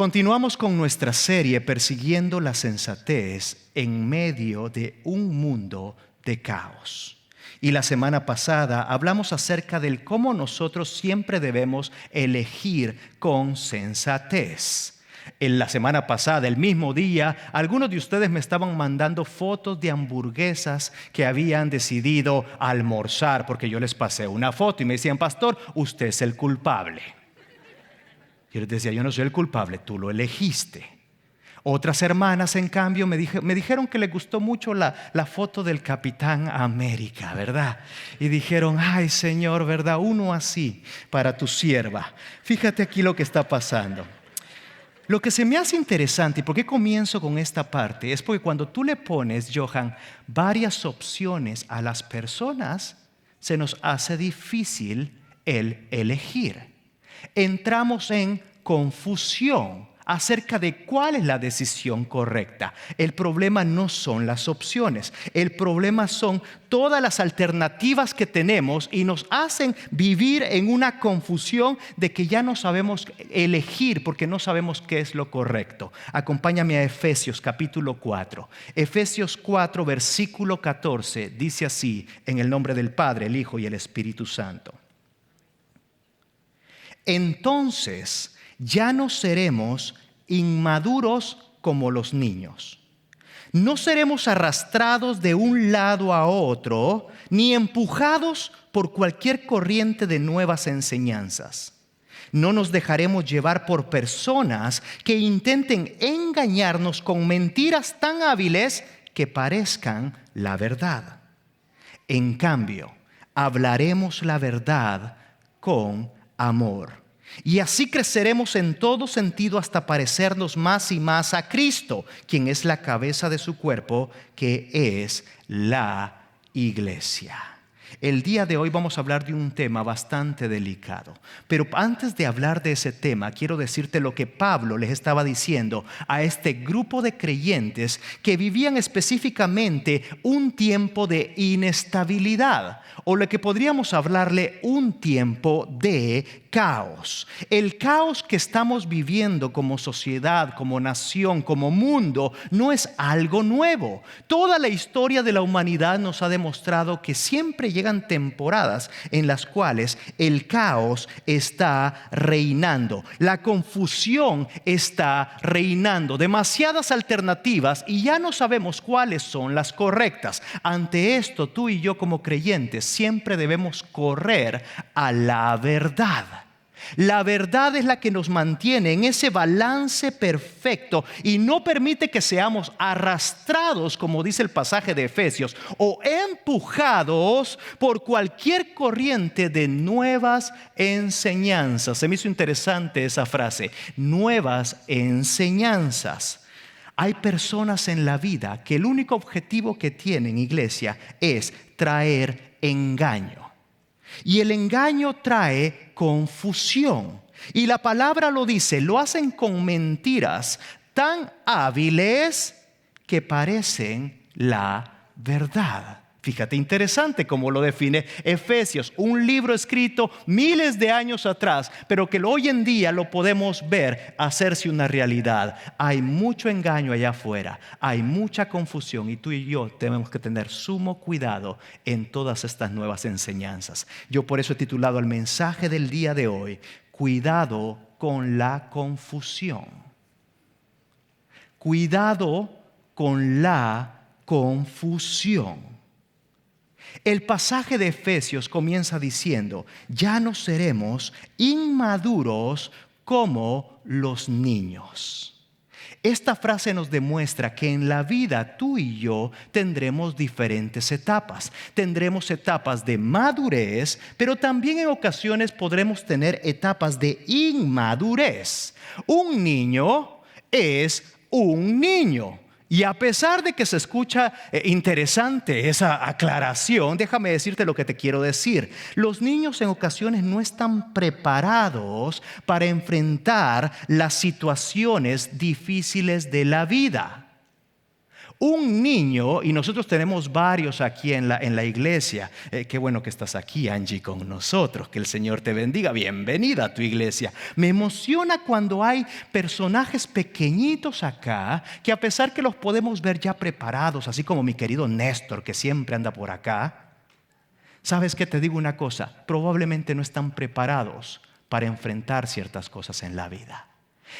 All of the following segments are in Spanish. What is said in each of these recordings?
Continuamos con nuestra serie Persiguiendo la Sensatez en medio de un mundo de caos. Y la semana pasada hablamos acerca del cómo nosotros siempre debemos elegir con sensatez. En la semana pasada, el mismo día, algunos de ustedes me estaban mandando fotos de hamburguesas que habían decidido almorzar, porque yo les pasé una foto y me decían: pastor, usted es el culpable. Yo les decía: yo no soy el culpable, tú lo elegiste. Otras hermanas, en cambio, me dijeron que les gustó mucho la foto del Capitán América, ¿verdad? Y dijeron: ay, Señor, ¿verdad? Uno así para tu sierva. Fíjate aquí lo que está pasando. Lo que se me hace interesante, y por qué comienzo con esta parte, es porque cuando tú le pones, Johan, varias opciones a las personas, se nos hace difícil el elegir. Entramos en confusión acerca de cuál es la decisión correcta. El problema no son las opciones, el problema son todas las alternativas que tenemos y nos hacen vivir en una confusión de que ya no sabemos elegir porque no sabemos qué es lo correcto. Acompáñame a Efesios capítulo 4. Efesios 4 versículo 14 dice así: en el nombre del Padre, el Hijo y el Espíritu Santo. Entonces ya no seremos inmaduros como los niños. No seremos arrastrados de un lado a otro, ni empujados por cualquier corriente de nuevas enseñanzas. No nos dejaremos llevar por personas que intenten engañarnos con mentiras tan hábiles que parezcan la verdad. En cambio, hablaremos la verdad con amor. Y así creceremos en todo sentido hasta parecernos más y más a Cristo, quien es la cabeza de su cuerpo, que es la iglesia. El día de hoy vamos a hablar de un tema bastante delicado. Pero antes de hablar de ese tema, quiero decirte lo que Pablo les estaba diciendo a este grupo de creyentes que vivían específicamente un tiempo de inestabilidad, o lo que podríamos hablarle un tiempo de caos. El caos que estamos viviendo como sociedad, como nación, como mundo, no es algo nuevo. Toda la historia de la humanidad nos ha demostrado que siempre llegan temporadas en las cuales el caos está reinando, la confusión está reinando, demasiadas alternativas y ya no sabemos cuáles son las correctas. Ante esto, tú y yo como creyentes siempre debemos correr a la verdad. La verdad es la que nos mantiene en ese balance perfecto y no permite que seamos arrastrados, como dice el pasaje de Efesios, o empujados por cualquier corriente de nuevas enseñanzas. Se me hizo interesante esa frase, nuevas enseñanzas. Hay personas en la vida que el único objetivo que tienen, iglesia, es traer engaño. Y el engaño trae confusión. Y la palabra lo dice, lo hacen con mentiras tan hábiles que parecen la verdad. Fíjate, interesante cómo lo define Efesios, un libro escrito miles de años atrás, pero que hoy en día lo podemos ver hacerse una realidad. Hay mucho engaño allá afuera, hay mucha confusión y tú y yo tenemos que tener sumo cuidado en todas estas nuevas enseñanzas. Yo por eso he titulado el mensaje del día de hoy, Cuidado con la confusión. Cuidado con la confusión. El pasaje de Efesios comienza diciendo: ya no seremos inmaduros como los niños. Esta frase nos demuestra que en la vida tú y yo tendremos diferentes etapas. Tendremos etapas de madurez, pero también en ocasiones podremos tener etapas de inmadurez. Un niño es un niño. Y a pesar de que se escucha interesante esa aclaración, déjame decirte lo que te quiero decir. Los niños en ocasiones no están preparados para enfrentar las situaciones difíciles de la vida. Un niño, y nosotros tenemos varios aquí en la iglesia. Qué bueno que estás aquí, Angie, con nosotros. Que el Señor te bendiga. Bienvenida a tu iglesia. Me emociona cuando hay personajes pequeñitos acá, que a pesar que los podemos ver ya preparados, así como mi querido Néstor, que siempre anda por acá. ¿Sabes qué? Te digo una cosa, probablemente no están preparados para enfrentar ciertas cosas en la vida.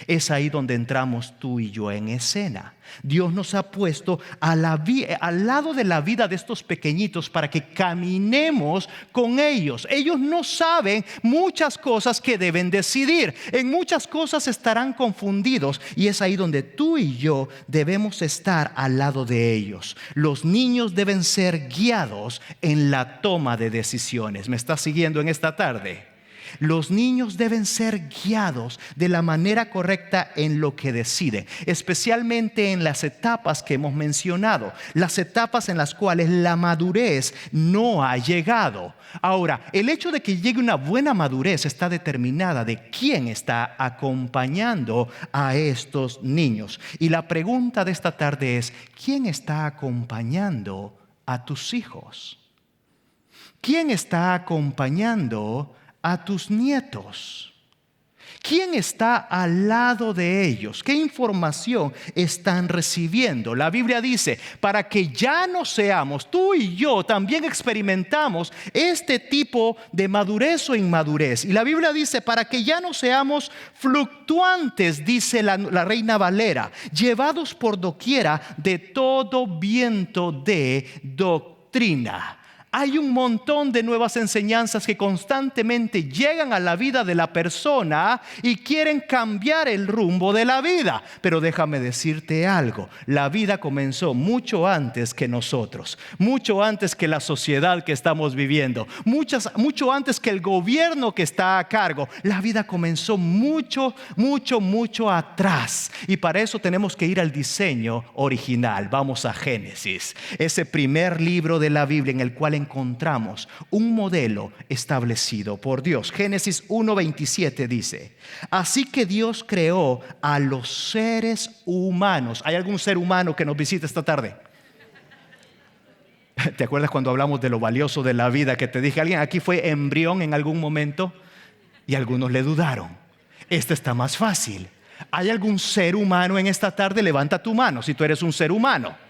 Es ahí donde entramos tú y yo en escena. Dios nos ha puesto al lado de la vida de estos pequeñitos para que caminemos con ellos. Ellos no saben muchas cosas que deben decidir. En muchas cosas estarán confundidos y es ahí donde tú y yo debemos estar al lado de ellos. Los niños deben ser guiados en la toma de decisiones. ¿Me estás siguiendo en esta tarde? Los niños deben ser guiados de la manera correcta en lo que deciden, especialmente en las etapas que hemos mencionado, las etapas en las cuales la madurez no ha llegado. Ahora, el hecho de que llegue una buena madurez está determinada de quién está acompañando a estos niños. Y la pregunta de esta tarde es, ¿quién está acompañando a tus hijos? ¿Quién está acompañando a tus nietos? ¿Quién está al lado de ellos? ¿Qué información están recibiendo? La Biblia dice, para que ya no seamos, tú y yo también experimentamos este tipo de madurez o inmadurez. Y la Biblia dice, para que ya no seamos fluctuantes, dice la Reina Valera, llevados por doquiera de todo viento de doctrina. Hay un montón de nuevas enseñanzas que constantemente llegan a la vida de la persona y quieren cambiar el rumbo de la vida. Pero déjame decirte algo, la vida comenzó mucho antes que nosotros, mucho antes que la sociedad que estamos viviendo, mucho antes que el gobierno que está a cargo. La vida comenzó mucho atrás y para eso tenemos que ir al diseño original. Vamos a Génesis, ese primer libro de la Biblia en el cual encontramos un modelo establecido por Dios. Génesis 1:27 dice, así que Dios creó a los seres humanos. ¿Hay algún ser humano que nos visita esta tarde? ¿Te acuerdas cuando hablamos de lo valioso de la vida que te dije? ¿Alguien aquí fue embrión en algún momento? Y algunos le dudaron. Este está más fácil. ¿Hay algún ser humano en esta tarde? Levanta tu mano si tú eres un ser humano.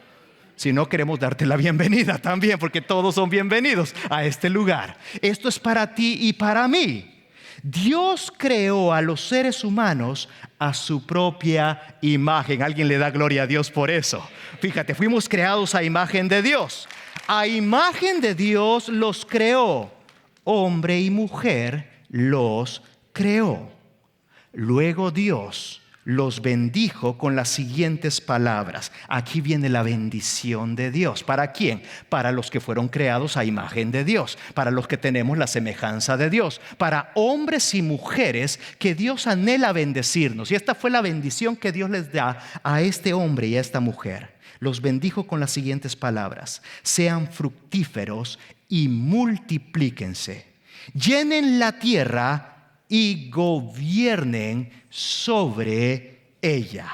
Si no, queremos darte la bienvenida también, porque todos son bienvenidos a este lugar. Esto es para ti y para mí. Dios creó a los seres humanos a su propia imagen. Alguien le da gloria a Dios por eso. Fíjate, fuimos creados a imagen de Dios. A imagen de Dios los creó. Hombre y mujer los creó. Luego Dios los bendijo con las siguientes palabras. Aquí viene la bendición de Dios. ¿Para quién? Para los que fueron creados a imagen de Dios, para los que tenemos la semejanza de Dios, para hombres y mujeres que Dios anhela bendecirnos. Y esta fue la bendición que Dios les da a este hombre y a esta mujer. Los bendijo con las siguientes palabras: sean fructíferos y multiplíquense, llenen la tierra y gobiernen sobre ella.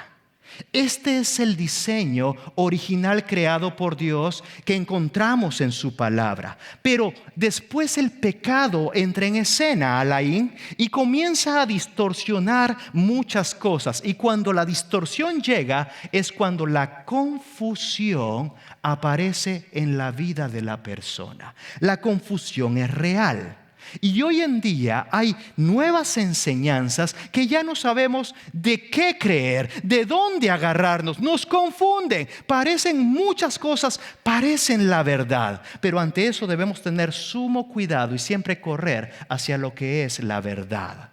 Este es el diseño original creado por Dios que encontramos en su palabra. Pero después el pecado entra en escena, Alain, y comienza a distorsionar muchas cosas. Y cuando la distorsión llega es cuando la confusión aparece en la vida de la persona. La confusión es real. Y hoy en día hay nuevas enseñanzas que ya no sabemos de qué creer, de dónde agarrarnos. Nos confunden, parecen muchas cosas, parecen la verdad. Pero ante eso debemos tener sumo cuidado y siempre correr hacia lo que es la verdad.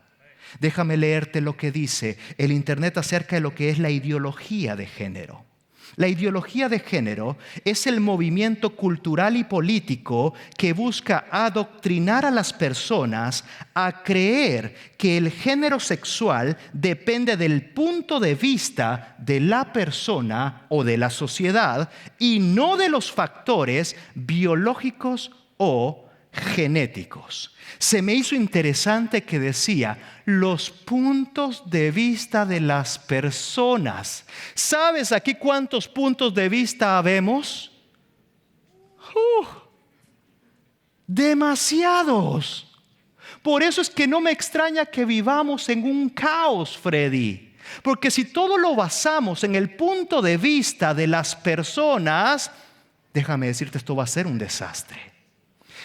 Déjame leerte lo que dice el Internet acerca de lo que es la ideología de género. La ideología de género es el movimiento cultural y político que busca adoctrinar a las personas a creer que el género sexual depende del punto de vista de la persona o de la sociedad y no de los factores biológicos o genéticos. Se me hizo interesante que decía los puntos de vista de las personas. ¿Sabes aquí cuántos puntos de vista habemos? Demasiados. Por eso es que no me extraña que vivamos en un caos, Freddy. Porque si todo lo basamos en el punto de vista de las personas, déjame decirte, esto va a ser un desastre.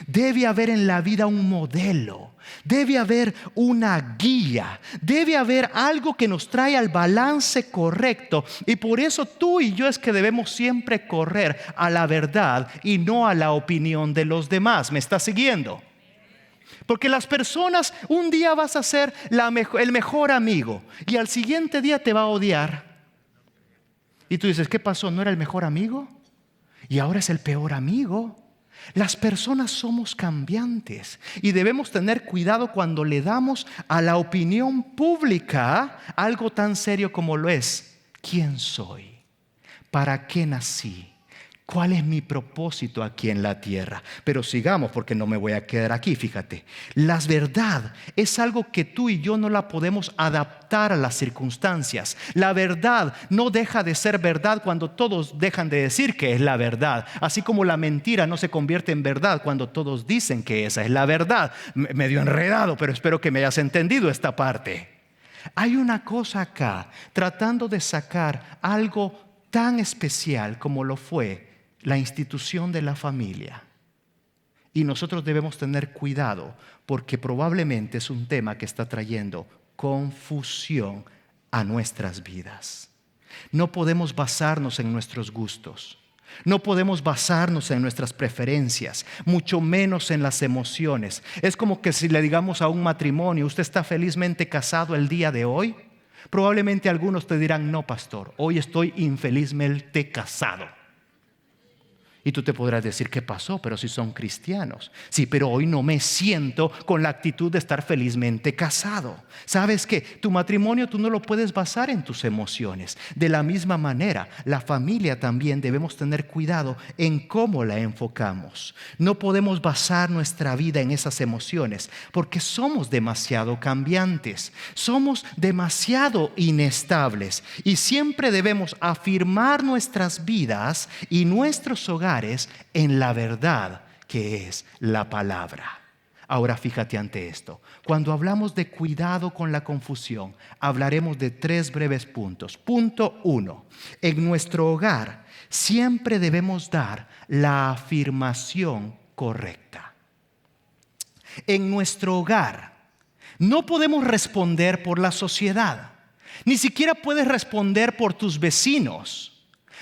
Debe haber en la vida un modelo, debe haber una guía, debe haber algo que nos trae al balance correcto. Y por eso tú y yo es que debemos siempre correr a la verdad y no a la opinión de los demás. ¿Me estás siguiendo? Porque las personas, un día vas a ser el mejor amigo y al siguiente día te va a odiar. Y tú dices, ¿qué pasó? ¿No era el mejor amigo? Y ahora es el peor amigo. Las personas somos cambiantes y debemos tener cuidado cuando le damos a la opinión pública algo tan serio como lo es: ¿quién soy? ¿Para qué nací? ¿Cuál es mi propósito aquí en la tierra? Pero sigamos, porque no me voy a quedar aquí. Fíjate, la verdad es algo que tú y yo no la podemos adaptar a las circunstancias. La verdad no deja de ser verdad cuando todos dejan de decir que es la verdad. Así como la mentira no se convierte en verdad cuando todos dicen que esa es la verdad. Medio enredado, pero espero que me hayas entendido esta parte. Hay una cosa acá, tratando de sacar algo tan especial como lo fue la institución de la familia. Y nosotros debemos tener cuidado porque probablemente es un tema que está trayendo confusión a nuestras vidas. No podemos basarnos en nuestros gustos. No podemos basarnos en nuestras preferencias, mucho menos en las emociones. Es como que si le digamos a un matrimonio, ¿usted está felizmente casado el día de hoy? Probablemente algunos te dirán, no, pastor, hoy estoy infelizmente casado. Y tú te podrás decir, ¿qué pasó? Pero si son cristianos. Sí, pero hoy no me siento con la actitud de estar felizmente casado. ¿Sabes qué? Tu matrimonio tú no lo puedes basar en tus emociones. De la misma manera, la familia también debemos tener cuidado en cómo la enfocamos. No podemos basar nuestra vida en esas emociones porque somos demasiado cambiantes. Somos demasiado inestables. Y siempre debemos afirmar nuestras vidas y nuestros hogares en la verdad que es la palabra. Ahora fíjate ante esto. Cuando hablamos de cuidado con la confusión, hablaremos de 3 breves puntos. Punto 1. En nuestro hogar siempre debemos dar la afirmación correcta. En nuestro hogar no podemos responder por la sociedad. Ni siquiera puedes responder por tus vecinos.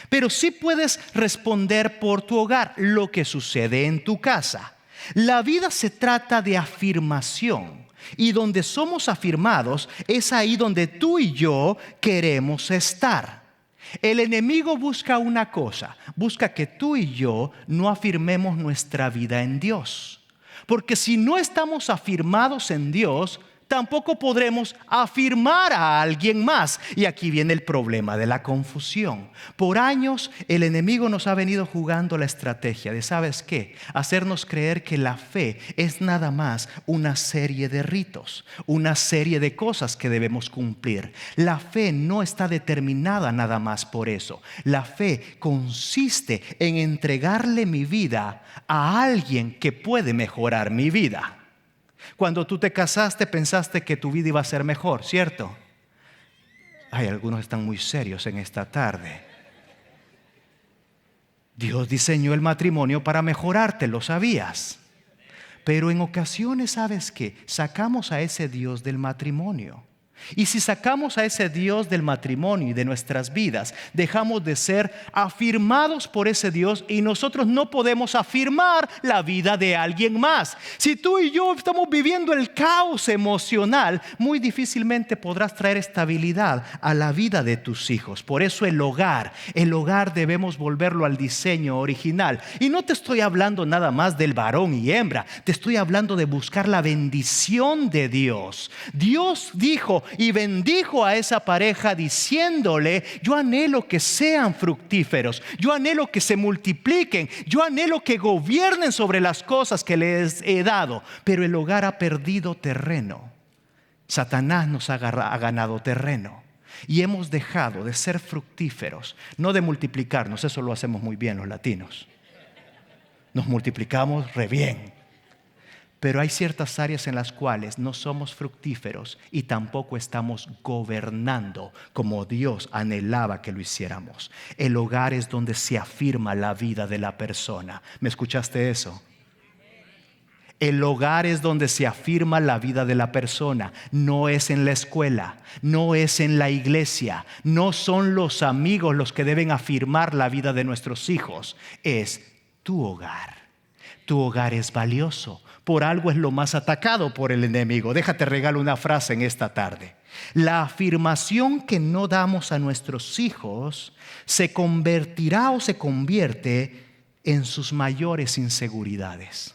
Pero sí puedes responder por tu hogar, lo que sucede en tu casa. La vida se trata de afirmación. Y donde somos afirmados es ahí donde tú y yo queremos estar. El enemigo busca una cosa, busca que tú y yo no afirmemos nuestra vida en Dios. Porque si no estamos afirmados en Dios, tampoco podremos afirmar a alguien más. Y aquí viene el problema de la confusión. Por años el enemigo nos ha venido jugando la estrategia de, ¿sabes qué? Hacernos creer que la fe es nada más una serie de ritos, una serie de cosas que debemos cumplir. La fe no está determinada nada más por eso. La fe consiste en entregarle mi vida a alguien que puede mejorar mi vida. Cuando tú te casaste pensaste que tu vida iba a ser mejor, ¿cierto? Ay, algunos están muy serios en esta tarde. Dios diseñó el matrimonio para mejorarte, ¿lo sabías? Pero en ocasiones, ¿sabes qué? Sacamos a ese Dios del matrimonio. Y si sacamos a ese Dios del matrimonio y de nuestras vidas, dejamos de ser afirmados por ese Dios y nosotros no podemos afirmar la vida de alguien más. Si tú y yo estamos viviendo el caos emocional, muy difícilmente podrás traer estabilidad a la vida de tus hijos. Por eso el hogar debemos volverlo al diseño original. Y no te estoy hablando nada más del varón y hembra, te estoy hablando de buscar la bendición de Dios. Dios dijo, y bendijo a esa pareja diciéndole: yo anhelo que sean fructíferos, yo anhelo que se multipliquen, yo anhelo que gobiernen sobre las cosas que les he dado. Pero el hogar ha perdido terreno. Satanás nos ha ganado terreno y hemos dejado de ser fructíferos, no de multiplicarnos. Eso lo hacemos muy bien los latinos. Nos multiplicamos re bien. Pero hay ciertas áreas en las cuales no somos fructíferos y tampoco estamos gobernando como Dios anhelaba que lo hiciéramos. El hogar es donde se afirma la vida de la persona. ¿Me escuchaste eso? El hogar es donde se afirma la vida de la persona. No es en la escuela, no es en la iglesia, no son los amigos los que deben afirmar la vida de nuestros hijos. Es tu hogar. Tu hogar es valioso. Por algo es lo más atacado por el enemigo. Déjate regalo una frase en esta tarde. La afirmación que no damos a nuestros hijos se convertirá o se convierte en sus mayores inseguridades.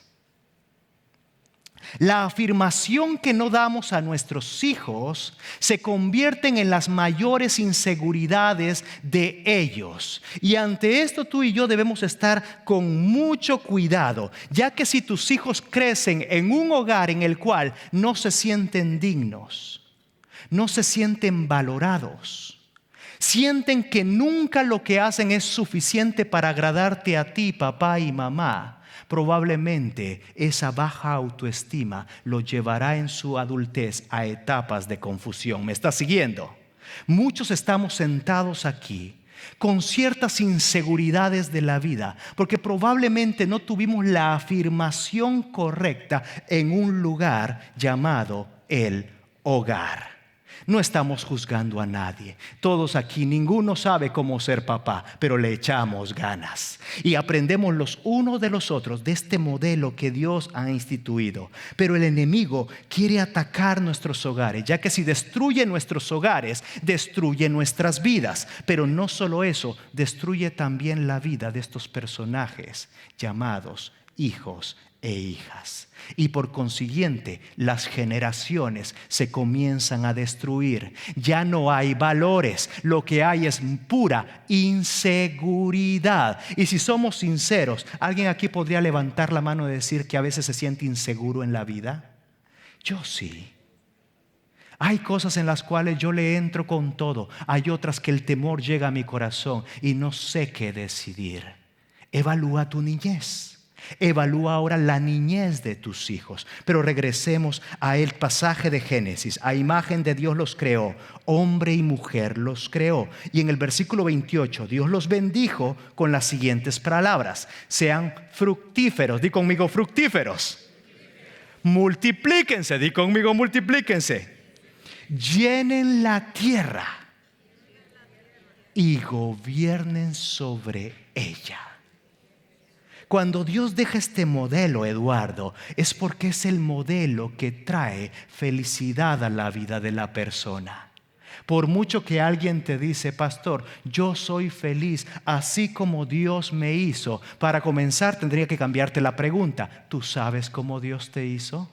La afirmación que no damos a nuestros hijos se convierten en las mayores inseguridades de ellos. Y ante esto tú y yo debemos estar con mucho cuidado, ya que si tus hijos crecen en un hogar en el cual no se sienten dignos, no se sienten valorados, sienten que nunca lo que hacen es suficiente para agradarte a ti, papá y mamá, probablemente esa baja autoestima lo llevará en su adultez a etapas de confusión. ¿Me estás siguiendo? Muchos estamos sentados aquí con ciertas inseguridades de la vida, porque probablemente no tuvimos la afirmación correcta en un lugar llamado el hogar. No estamos juzgando a nadie. Todos aquí, ninguno sabe cómo ser papá, pero le echamos ganas y aprendemos los unos de los otros de este modelo que Dios ha instituido. Pero el enemigo quiere atacar nuestros hogares, ya que si destruye nuestros hogares, destruye nuestras vidas. Pero no solo eso, destruye también la vida de estos personajes llamados hijos e hijas. Y por consiguiente las generaciones se comienzan a destruir. Ya no hay valores, lo que hay es pura inseguridad. Y si somos sinceros, ¿alguien aquí podría levantar la mano y decir que a veces se siente inseguro en la vida? Yo sí. Hay cosas en las cuales yo le entro con todo. Hay otras que el temor llega a mi corazón y no sé qué decidir. Evalúa tu niñez. Evalúa ahora la niñez de tus hijos. Pero regresemos a el pasaje de Génesis. A imagen de Dios los creó, hombre y mujer los creó. Y en el versículo 28 Dios los bendijo con las siguientes palabras: sean fructíferos. Di conmigo, fructíferos. Multiplíquense. Di conmigo, multiplíquense. Llenen la tierra y gobiernen sobre ella. Cuando Dios deja este modelo, Eduardo, es porque es el modelo que trae felicidad a la vida de la persona. Por mucho que alguien te dice: pastor, yo soy feliz así como Dios me hizo. Para comenzar tendría que cambiarte la pregunta: ¿tú sabes cómo Dios te hizo?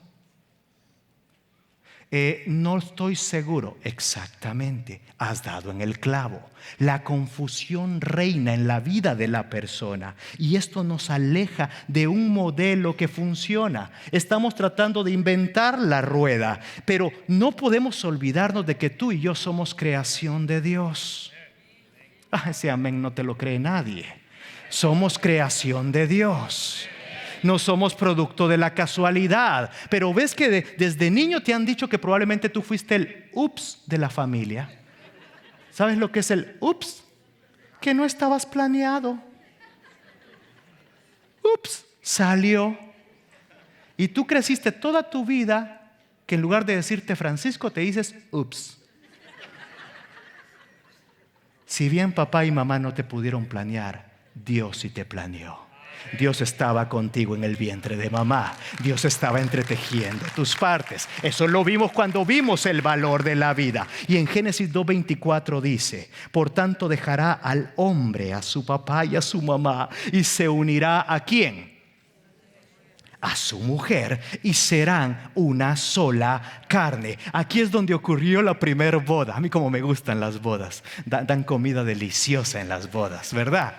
No estoy seguro. Exactamente, has dado en el clavo. La confusión reina en la vida de la persona y esto nos aleja de un modelo que funciona. Estamos tratando de inventar la rueda, pero no podemos olvidarnos de que tú y yo somos creación de Dios. Ese amén no te lo cree nadie. Somos creación de Dios. No somos producto de la casualidad. Pero ves que desde niño te han dicho que probablemente tú fuiste el ups de la familia. ¿Sabes lo que es el ups? Que no estabas planeado. Ups, salió. Y tú creciste toda tu vida que en lugar de decirte Francisco te dices ups. Si bien papá y mamá no te pudieron planear, Dios sí te planeó. Dios estaba contigo en el vientre de mamá. Dios estaba entretejiendo tus partes. Eso lo vimos cuando vimos el valor de la vida. Y en Génesis 2:24 dice: por tanto dejará al hombre a su papá y a su mamá y se unirá ¿a quién? a su mujer y serán una sola carne. Aquí es donde ocurrió la primera boda. A mí como me gustan las bodas. Dan comida deliciosa en las bodas, ¿verdad?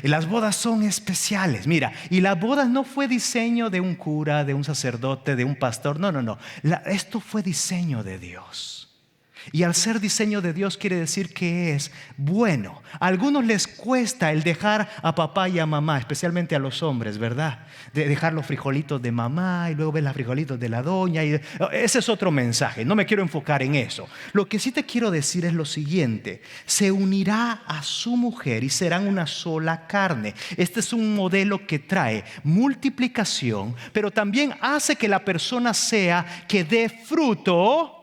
Las bodas son especiales. Mira, y las bodas no fue diseño de un cura, de un sacerdote, de un pastor. No. Esto fue diseño de Dios. Y al ser diseño de Dios quiere decir que es bueno. A algunos les cuesta el dejar a papá y a mamá, especialmente a los hombres, ¿verdad? De dejar los frijolitos de mamá y luego ver los frijolitos de la doña. Ese es otro mensaje, no me quiero enfocar en eso. Lo que sí te quiero decir es lo siguiente: se unirá a su mujer y serán una sola carne. Este es un modelo que trae multiplicación, pero también hace que la persona que dé fruto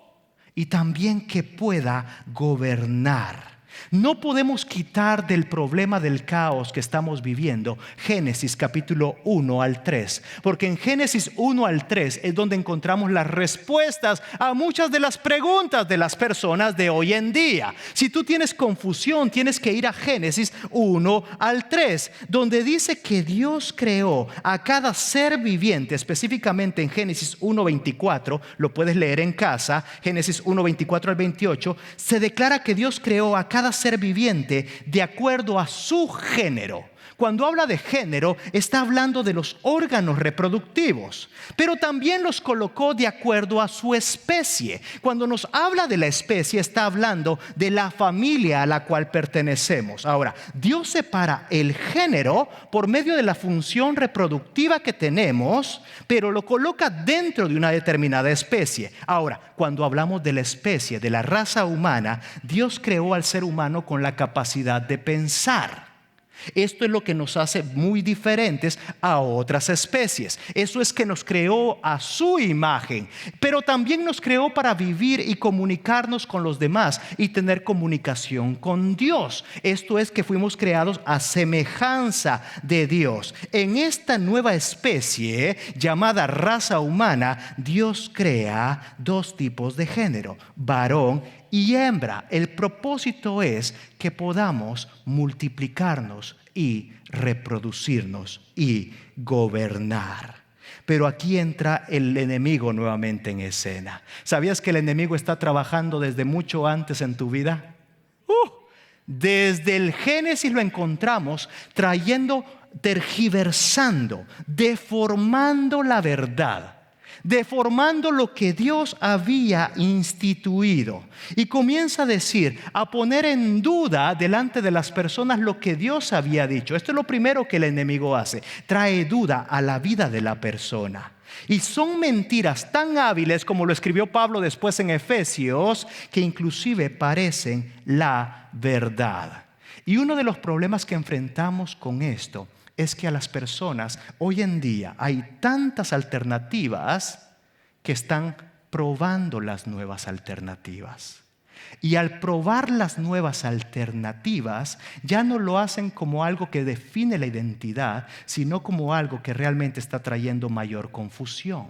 y también que pueda gobernar. No podemos quitar del problema del caos que estamos viviendo Génesis capítulo 1 al 3, porque en Génesis 1 al 3 es donde encontramos las respuestas a muchas de las preguntas de las personas de hoy en día. Si tú tienes confusión, tienes que ir a Génesis 1 al 3, donde dice que Dios creó a cada ser viviente, específicamente en Génesis 1:24, lo puedes leer en casa, Génesis 1:24 al 28, se declara que Dios creó a cada ser viviente de acuerdo a su género. Cuando habla de género, está hablando de los órganos reproductivos, pero también los colocó de acuerdo a su especie. Cuando nos habla de la especie, está hablando de la familia a la cual pertenecemos. Ahora, Dios separa el género por medio de la función reproductiva que tenemos, pero lo coloca dentro de una determinada especie. Ahora, cuando hablamos de la especie, de la raza humana, Dios creó al ser humano con la capacidad de pensar. Esto es lo que nos hace muy diferentes a otras especies. Eso es que nos creó a su imagen, pero también nos creó para vivir y comunicarnos con los demás y tener comunicación con Dios. Esto es que fuimos creados a semejanza de Dios. En esta nueva especie llamada raza humana, Dios crea dos tipos de género, varón y hembra. El propósito es que podamos multiplicarnos y reproducirnos y gobernar. Pero aquí entra el enemigo nuevamente en escena. ¿Sabías que el enemigo está trabajando desde mucho antes en tu vida? Desde el Génesis lo encontramos tergiversando, deformando la verdad, deformando lo que Dios había instituido, y comienza a poner en duda delante de las personas lo que Dios había dicho. Esto es lo primero que el enemigo hace: trae duda a la vida de la persona. Y son mentiras tan hábiles, como lo escribió Pablo después en Efesios, que inclusive parecen la verdad. Y uno de los problemas que enfrentamos con esto es que a las personas hoy en día hay tantas alternativas que están probando las nuevas alternativas. Y al probar las nuevas alternativas, ya no lo hacen como algo que define la identidad, sino como algo que realmente está trayendo mayor confusión.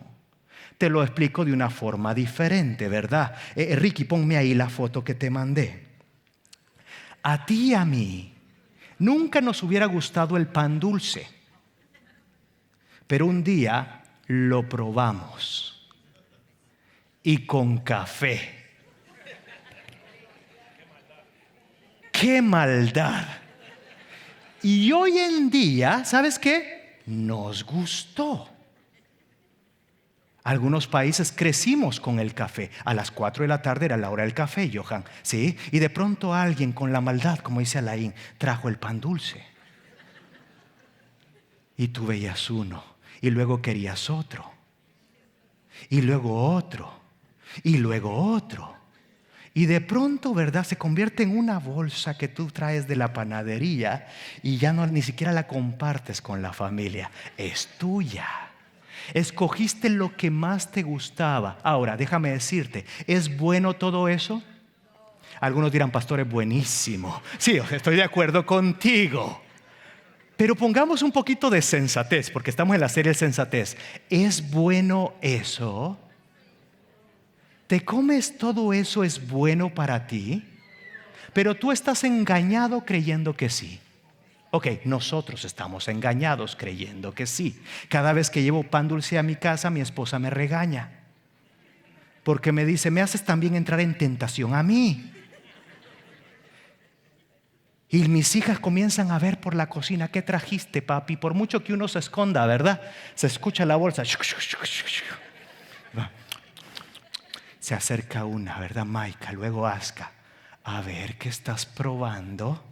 Te lo explico de una forma diferente, ¿verdad? Ricky, ponme ahí la foto que te mandé. A ti y a mí nunca nos hubiera gustado el pan dulce, pero un día lo probamos, y con café. ¡Qué maldad! Y hoy en día, ¿sabes qué? Nos gustó. Algunos países crecimos con el café. A las 4 de la tarde era la hora del café, Johan. ¿Sí? Y de pronto alguien con la maldad, como dice Alain, trajo el pan dulce. Y tú veías uno, y luego querías otro, y luego otro, y luego otro. Y de pronto, ¿verdad?, se convierte en una bolsa que tú traes de la panadería y ya ni siquiera la compartes con la familia. Es tuya. Escogiste lo que más te gustaba. Ahora, déjame decirte, ¿es bueno todo eso? Algunos dirán: pastor, es buenísimo. Sí, estoy de acuerdo contigo. Pero pongamos un poquito de sensatez, porque estamos en la serie Sensatez. ¿Es bueno eso? ¿Te comes todo eso? ¿Es bueno para ti? Pero tú estás engañado creyendo que sí. Ok, nosotros estamos engañados creyendo que sí. Cada vez que llevo pan dulce a mi casa, mi esposa me regaña. Porque me dice, me haces también entrar en tentación a mí. Y mis hijas comienzan a ver por la cocina, ¿qué trajiste, papi? Por mucho que uno se esconda, ¿verdad? Se escucha la bolsa. Se acerca una, ¿verdad, Maika? Luego Aska. A ver, ¿qué estás probando?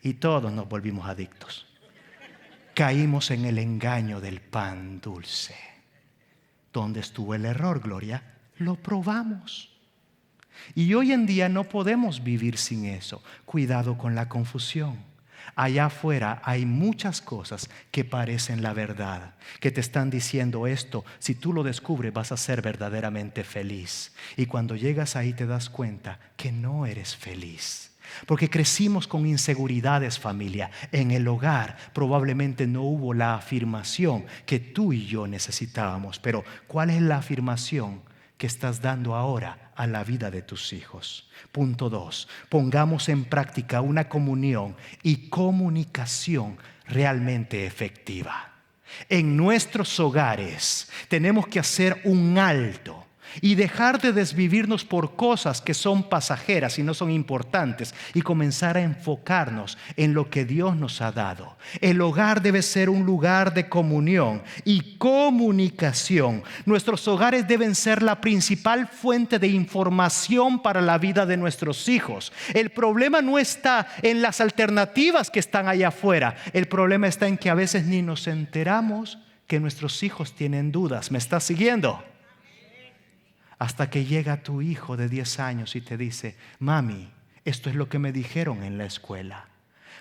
Y todos nos volvimos adictos. Caímos en el engaño del pan dulce. ¿Dónde estuvo el error, Gloria? Lo probamos. Y hoy en día no podemos vivir sin eso. Cuidado con la confusión. Allá afuera hay muchas cosas que parecen la verdad, que te están diciendo esto, si tú lo descubres vas a ser verdaderamente feliz. Y cuando llegas ahí te das cuenta que no eres feliz. Porque crecimos con inseguridades, familia. En el hogar probablemente no hubo la afirmación que tú y yo necesitábamos. Pero ¿cuál es la afirmación que estás dando ahora a la vida de tus hijos? Punto 2. Pongamos en práctica una comunión y comunicación realmente efectiva. En nuestros hogares tenemos que hacer un alto y dejar de desvivirnos por cosas que son pasajeras y no son importantes y comenzar a enfocarnos en lo que Dios nos ha dado. El hogar debe ser un lugar de comunión y comunicación. Nuestros hogares deben ser la principal fuente de información para la vida de nuestros hijos. El problema no está en las alternativas que están allá afuera. El problema está en que a veces ni nos enteramos que nuestros hijos tienen dudas. ¿Me estás siguiendo? Hasta que llega tu hijo de 10 años y te dice, mami, esto es lo que me dijeron en la escuela.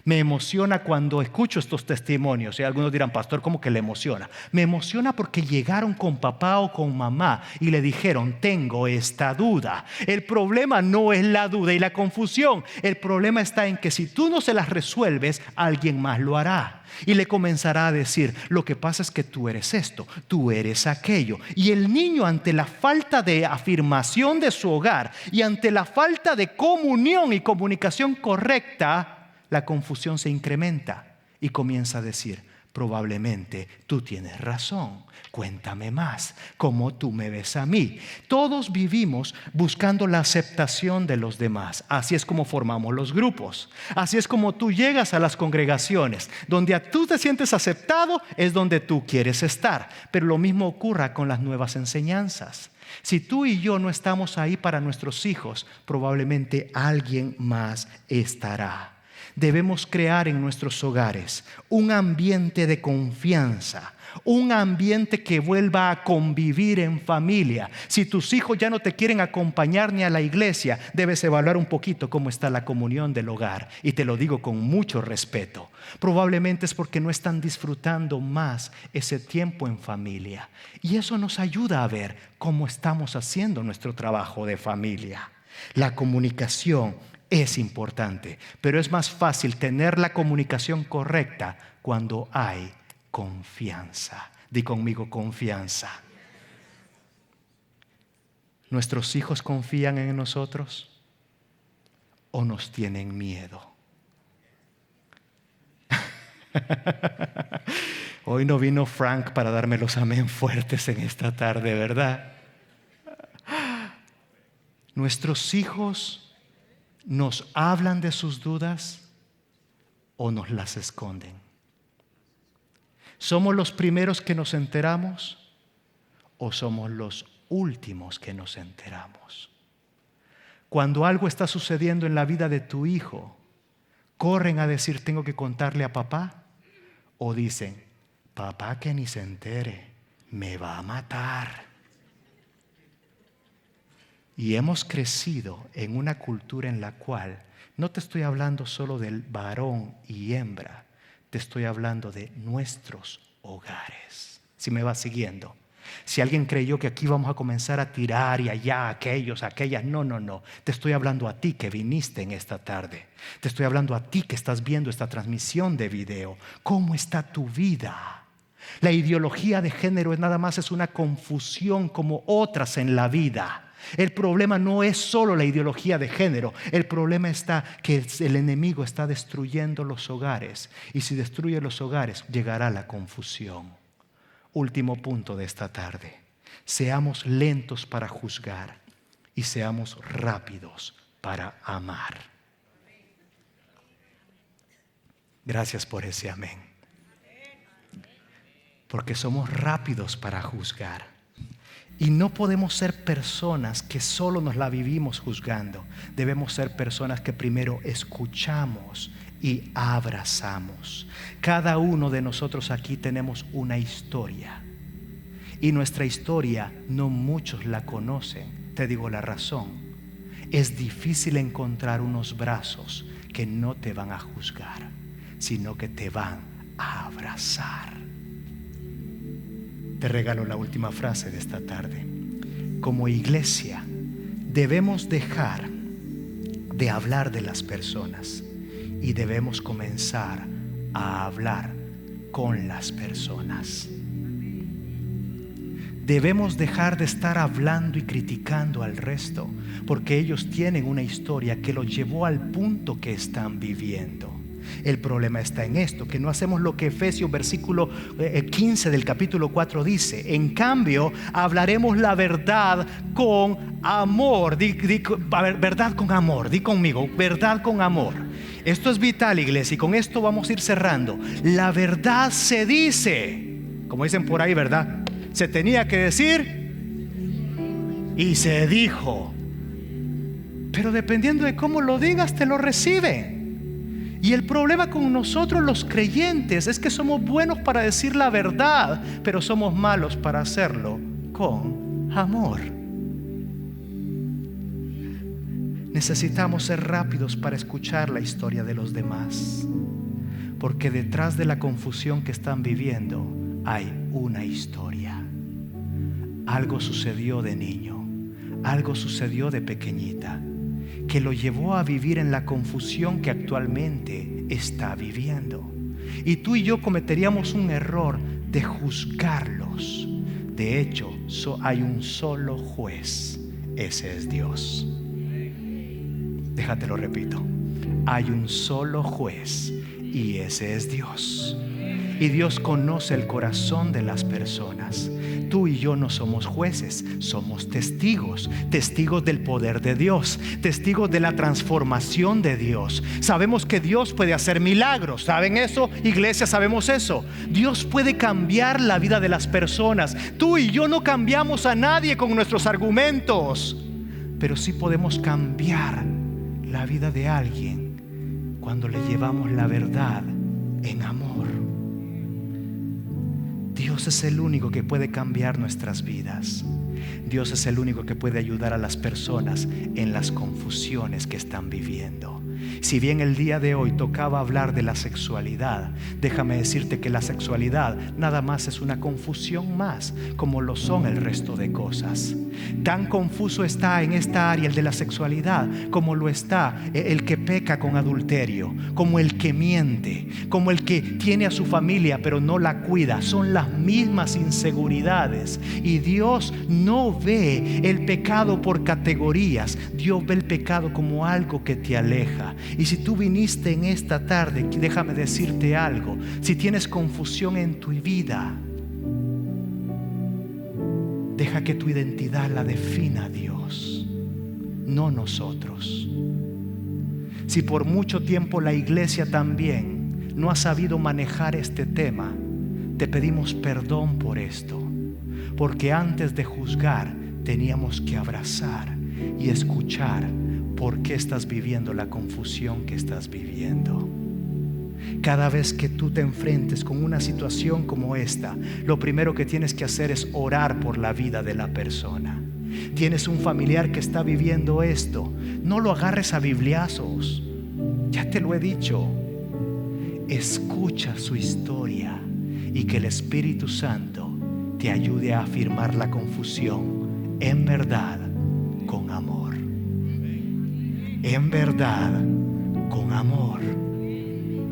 Me emociona cuando escucho estos testimonios. Y algunos dirán, pastor, ¿cómo que le emociona? Me emociona porque llegaron con papá o con mamá y le dijeron, tengo esta duda. El problema no es la duda y la confusión. El problema está en que si tú no se las resuelves, alguien más lo hará. Y le comenzará a decir, lo que pasa es que tú eres esto, tú eres aquello. Y el niño, ante la falta de afirmación de su hogar y ante la falta de comunión y comunicación correcta, la confusión se incrementa y comienza a decir, probablemente tú tienes razón, cuéntame más, ¿cómo tú me ves a mí? Todos vivimos buscando la aceptación de los demás. Así es como formamos los grupos. Así es como tú llegas a las congregaciones. Donde tú te sientes aceptado es donde tú quieres estar. Pero lo mismo ocurre con las nuevas enseñanzas. Si tú y yo no estamos ahí para nuestros hijos, probablemente alguien más estará. Debemos crear en nuestros hogares un ambiente de confianza, un ambiente que vuelva a convivir en familia. Si tus hijos ya no te quieren acompañar ni a la iglesia, debes evaluar un poquito cómo está la comunión del hogar. Y te lo digo con mucho respeto. Probablemente es porque no están disfrutando más ese tiempo en familia. Y eso nos ayuda a ver cómo estamos haciendo nuestro trabajo de familia. La comunicación es importante, pero es más fácil tener la comunicación correcta cuando hay confianza. Di conmigo, confianza. ¿Nuestros hijos confían en nosotros o nos tienen miedo? Hoy no vino Frank para darme los amén fuertes en esta tarde, ¿verdad? Nuestros hijos ¿nos hablan de sus dudas o nos las esconden? ¿Somos los primeros que nos enteramos o somos los últimos que nos enteramos? Cuando algo está sucediendo en la vida de tu hijo, ¿corren a decir tengo que contarle a papá? ¿O dicen, papá que ni se entere, me va a matar? Y hemos crecido en una cultura en la cual no te estoy hablando solo del varón y hembra, te estoy hablando de nuestros hogares. Si me vas siguiendo. Si alguien creyó que aquí vamos a comenzar a tirar y allá aquellos, aquellas, no. Te estoy hablando a ti que viniste en esta tarde. Te estoy hablando a ti que estás viendo esta transmisión de video. ¿Cómo está tu vida? La ideología de género es nada más una confusión como otras en la vida. El problema no es solo la ideología de género. El problema está que el enemigo está destruyendo los hogares. Y si destruye los hogares, llegará la confusión. Último punto de esta tarde. Seamos lentos para juzgar y seamos rápidos para amar. Gracias por ese amén. Porque somos rápidos para juzgar. Y no podemos ser personas que solo nos la vivimos juzgando. Debemos ser personas que primero escuchamos y abrazamos. Cada uno de nosotros aquí tenemos una historia. Y nuestra historia no muchos la conocen. Te digo la razón. Es difícil encontrar unos brazos que no te van a juzgar, sino que te van a abrazar. Te regalo la última frase de esta tarde. Como iglesia, debemos dejar de hablar de las personas y debemos comenzar a hablar con las personas. Debemos dejar de estar hablando y criticando al resto, porque ellos tienen una historia que los llevó al punto que están viviendo. El problema está en esto, que no hacemos lo que Efesios versículo 15 del capítulo 4 dice. En cambio, hablaremos la verdad con amor. Verdad con amor, di conmigo, verdad con amor. Esto es vital, iglesia, y con esto vamos a ir cerrando. La verdad se dice, como dicen por ahí, ¿verdad? Se tenía que decir y se dijo. Pero dependiendo de cómo lo digas, te lo reciben. Y el problema con nosotros los creyentes es que somos buenos para decir la verdad, pero somos malos para hacerlo con amor. Necesitamos ser rápidos para escuchar la historia de los demás, porque detrás de la confusión que están viviendo hay una historia. Algo sucedió de niño, algo sucedió de pequeñita, que lo llevó a vivir en la confusión que actualmente está viviendo. Y tú y yo cometeríamos un error de juzgarlos. De hecho, hay un solo juez. Ese es Dios. Déjate lo repito. Hay un solo juez y ese es Dios. Y Dios conoce el corazón de las personas. Tú y yo no somos jueces, somos testigos, testigos del poder de Dios, testigos de la transformación de Dios. Sabemos que Dios puede hacer milagros, ¿saben eso? Iglesia, sabemos eso. Dios puede cambiar la vida de las personas. Tú y yo no cambiamos a nadie con nuestros argumentos, pero sí podemos cambiar la vida de alguien cuando le llevamos la verdad en amor. Dios es el único que puede cambiar nuestras vidas. Dios es el único que puede ayudar a las personas en las confusiones que están viviendo. Si bien el día de hoy tocaba hablar de la sexualidad, déjame decirte que la sexualidad nada más es una confusión más, como lo son el resto de cosas. Tan confuso está en esta área el de la sexualidad como lo está el que peca con adulterio, como el que miente, como el que tiene a su familia pero no la cuida. Son las mismas inseguridades, y Dios no ve el pecado por categorías. Dios ve el pecado como algo que te aleja. Y si tú viniste en esta tarde, déjame decirte algo. Si tienes confusión en tu vida, deja que tu identidad la defina Dios, no nosotros. Si por mucho tiempo la iglesia también no ha sabido manejar este tema, te pedimos perdón por esto, porque antes de juzgar teníamos que abrazar y escuchar por qué estás viviendo la confusión que estás viviendo. Cada vez que tú te enfrentes con una situación como esta, lo primero que tienes que hacer es orar por la vida de la persona. Tienes un familiar que está viviendo esto, no lo agarres a bibliazos. Ya te lo he dicho. Escucha su historia y que el Espíritu Santo te ayude a afirmar la confusión en verdad, con amor. En verdad, con amor.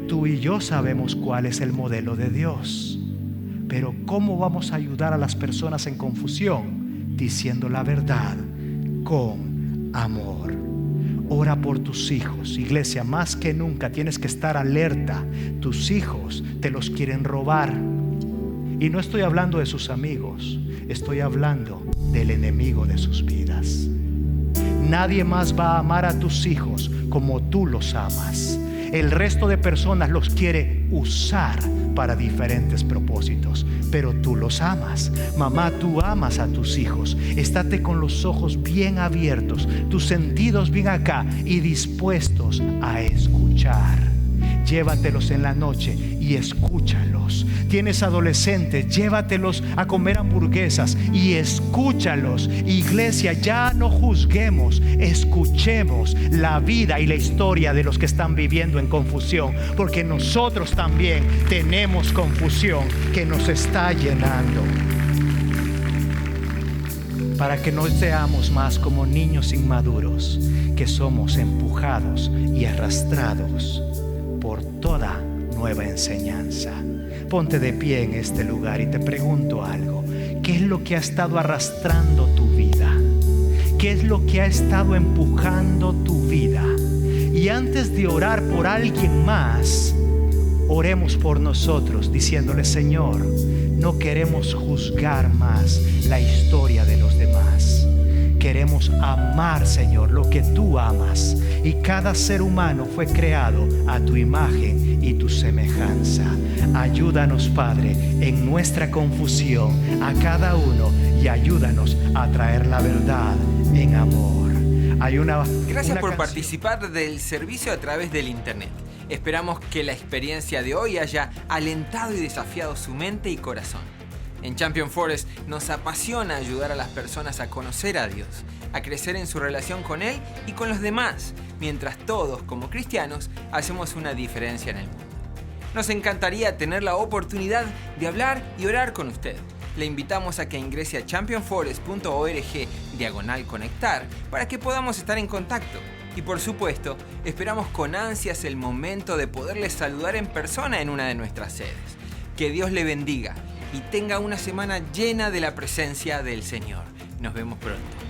Tú y yo sabemos cuál es el modelo de Dios, pero ¿cómo vamos a ayudar a las personas en confusión? Diciendo la verdad con amor. Ora por tus hijos, iglesia, más que nunca tienes que estar alerta. Tus hijos te los quieren robar. Y no estoy hablando de sus amigos, estoy hablando del enemigo de sus vidas. Nadie más va a amar a tus hijos como tú los amas. El resto de personas los quiere usar para diferentes propósitos, pero tú los amas. Mamá, tú amas a tus hijos. Estate con los ojos bien abiertos, tus sentidos bien acá y dispuestos a escuchar. Llévatelos en la noche y escúchalos. Tienes adolescentes, llévatelos a comer hamburguesas y escúchalos. Iglesia, ya no juzguemos, escuchemos la vida y la historia de los que están viviendo en confusión, porque nosotros también tenemos confusión que nos está llenando. Para que no seamos más como niños inmaduros, que somos empujados y arrastrados por toda nueva enseñanza. Ponte de pie en este lugar y te pregunto algo. ¿Qué es lo que ha estado arrastrando tu vida? ¿Qué es lo que ha estado empujando tu vida? Y antes de orar por alguien más, oremos por nosotros diciéndole: Señor, no queremos juzgar más la historia de los demás. Queremos amar, Señor, lo que tú amas. Y cada ser humano fue creado a tu imagen y tu semejanza. Ayúdanos, Padre, en nuestra confusión a cada uno y ayúdanos a traer la verdad en amor. Gracias por participar del servicio a través del internet. Esperamos que la experiencia de hoy haya alentado y desafiado su mente y corazón. En Champion Forest nos apasiona ayudar a las personas a conocer a Dios, a crecer en su relación con Él y con los demás, mientras todos, como cristianos, hacemos una diferencia en el mundo. Nos encantaría tener la oportunidad de hablar y orar con usted. Le invitamos a que ingrese a championforest.org/conectar para que podamos estar en contacto. Y por supuesto, esperamos con ansias el momento de poderle saludar en persona en una de nuestras sedes. Que Dios le bendiga y tenga una semana llena de la presencia del Señor. Nos vemos pronto.